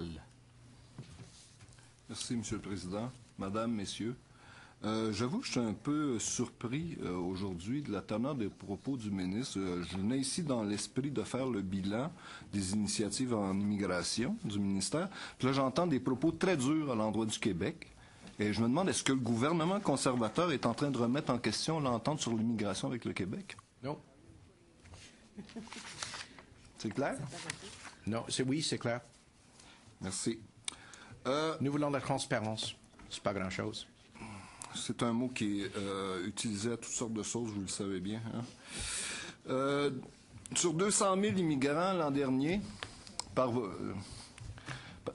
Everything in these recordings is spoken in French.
Laval. Merci, Monsieur le Président. Madame, Messieurs, j'avoue que je suis un peu surpris aujourd'hui de la teneur des propos du ministre. Je venais ici dans l'esprit de faire le bilan des initiatives en immigration du ministère. Puis là, j'entends des propos très durs à l'endroit du Québec. Et je me demande, est-ce que le gouvernement conservateur est en train de remettre en question l'entente sur l'immigration avec le Québec? Non. C'est clair? Non, oui, c'est clair. Merci. Nous voulons de la transparence. C'est pas grand-chose. C'est un mot qui est utilisé à toutes sortes de choses, vous le savez bien. Hein? Sur 200 000 immigrants l'an dernier,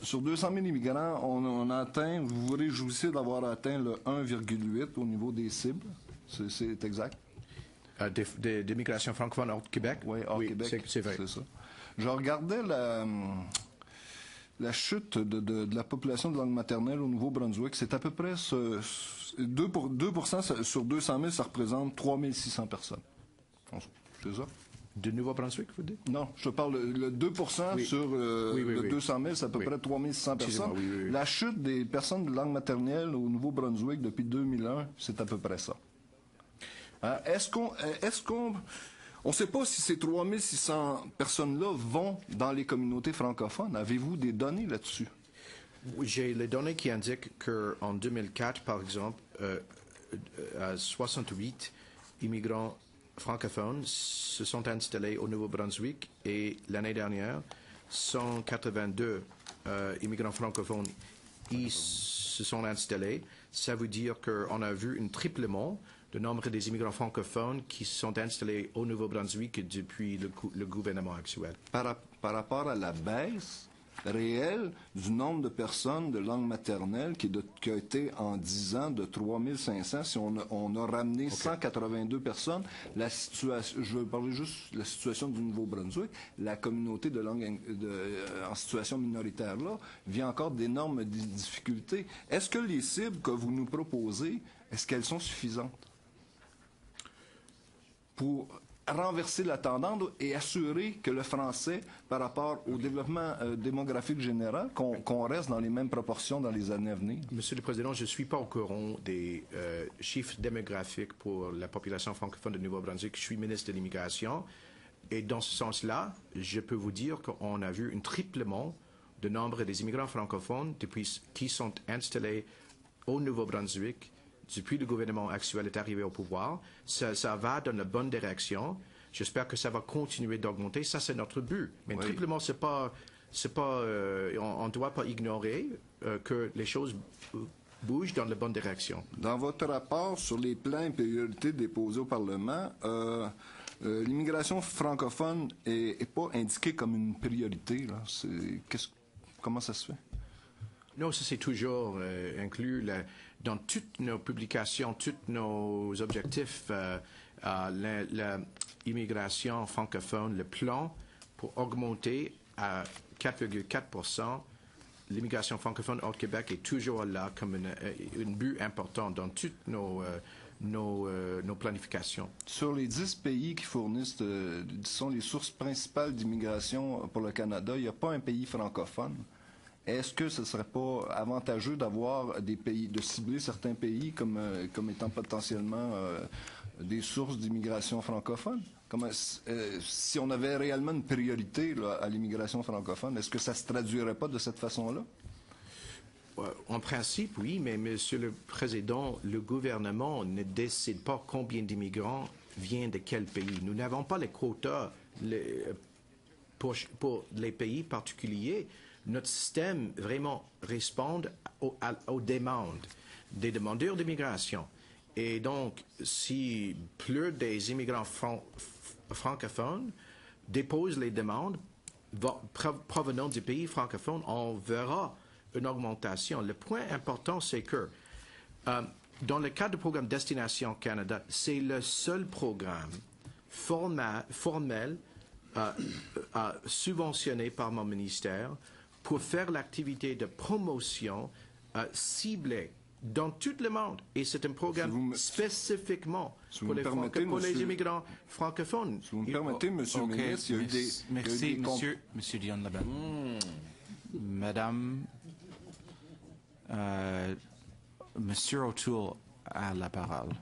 sur 200 000 immigrants, on a atteint, vous vous réjouissez d'avoir atteint le 1,8 au niveau des cibles. C'est exact? D'immigration francophone hors Québec? Oui, hors Québec. C'est vrai. C'est ça. Je regardais la chute de la population de langue maternelle au Nouveau-Brunswick. C'est à peu près 2% sur 200 000, ça représente 3 600 personnes. C'est ça? De Nouveau-Brunswick, vous dites? Non, je te parle le 2% oui. sur le 200 000, c'est à peu près 3 600 personnes. Oui. La chute des personnes de langue maternelle au Nouveau-Brunswick depuis 2001, c'est à peu près ça. Est-ce qu'on ne sait pas si ces 3 600 personnes-là vont dans les communautés francophones? Avez-vous des données là-dessus? J'ai les données qui indiquent qu'en 2004, par exemple, 68 immigrants francophones se sont installés au Nouveau-Brunswick et l'année dernière, 182 immigrants francophones y se sont installés. Ça veut dire qu'on a vu un triplement du nombre des immigrants francophones qui se sont installés au Nouveau-Brunswick depuis le gouvernement actuel. Par rapport à la baisse réelle du nombre de personnes de langue maternelle qui a été en 10 ans de 3 500, si on a ramené 182 personnes, je veux parler juste de la situation du Nouveau-Brunswick, la communauté de langue en situation minoritaire là vit encore d'énormes difficultés. Est-ce que les cibles que vous nous proposez, est-ce qu'elles sont suffisantes pour renverser la tendance et assurer que le français, par rapport au développement démographique général, qu'on reste dans les mêmes proportions dans les années à venir? Monsieur le Président, je ne suis pas au courant des chiffres démographiques pour la population francophone de Nouveau-Brunswick. Je suis ministre de l'Immigration. Et dans ce sens-là, je peux vous dire qu'on a vu un triplement du nombre des immigrants francophones qui sont installés au Nouveau-Brunswick depuis le gouvernement actuel est arrivé au pouvoir. Ça va dans la bonne direction. J'espère que ça va continuer d'augmenter. Ça, c'est notre but. Mais triplement, c'est pas, on ne doit pas ignorer que les choses bougent dans la bonne direction. Dans votre rapport sur les plans et priorités déposés au Parlement, l'immigration francophone est pas indiquée comme une priorité, là. Comment ça se fait? Non, ça c'est toujours inclus dans toutes nos publications, tous nos objectifs, l'immigration francophone, le plan pour augmenter à 4,4%. L'immigration francophone hors Québec est toujours là comme un but important dans toutes nos planifications. Sur les 10 pays qui fournissent, sont les sources principales d'immigration pour le Canada, il n'y a pas un pays francophone. Est-ce que ce ne serait pas avantageux d'avoir des pays, de cibler certains pays comme étant potentiellement des sources d'immigration francophone? Si on avait réellement une priorité là, à l'immigration francophone, est-ce que ça ne se traduirait pas de cette façon-là? En principe, oui, mais Monsieur le Président, le gouvernement ne décide pas combien d'immigrants viennent de quel pays. Nous n'avons pas les quotas pour les pays particuliers. Notre système vraiment répond aux demandes des demandeurs d'immigration. Et donc, si plus des immigrants francophones déposent les demandes provenant du pays francophone, on verra une augmentation. Le point important, c'est que dans le cadre du programme Destination Canada, c'est le seul programme formel subventionné par mon ministère pour faire l'activité de promotion ciblée dans tout le monde. Et c'est un programme spécifiquement pour les immigrants francophones. Si vous me permettez, Monsieur le ministre, il y a eu des... Merci, Monsieur Dion Laban. Madame, Monsieur O'Toole a la parole.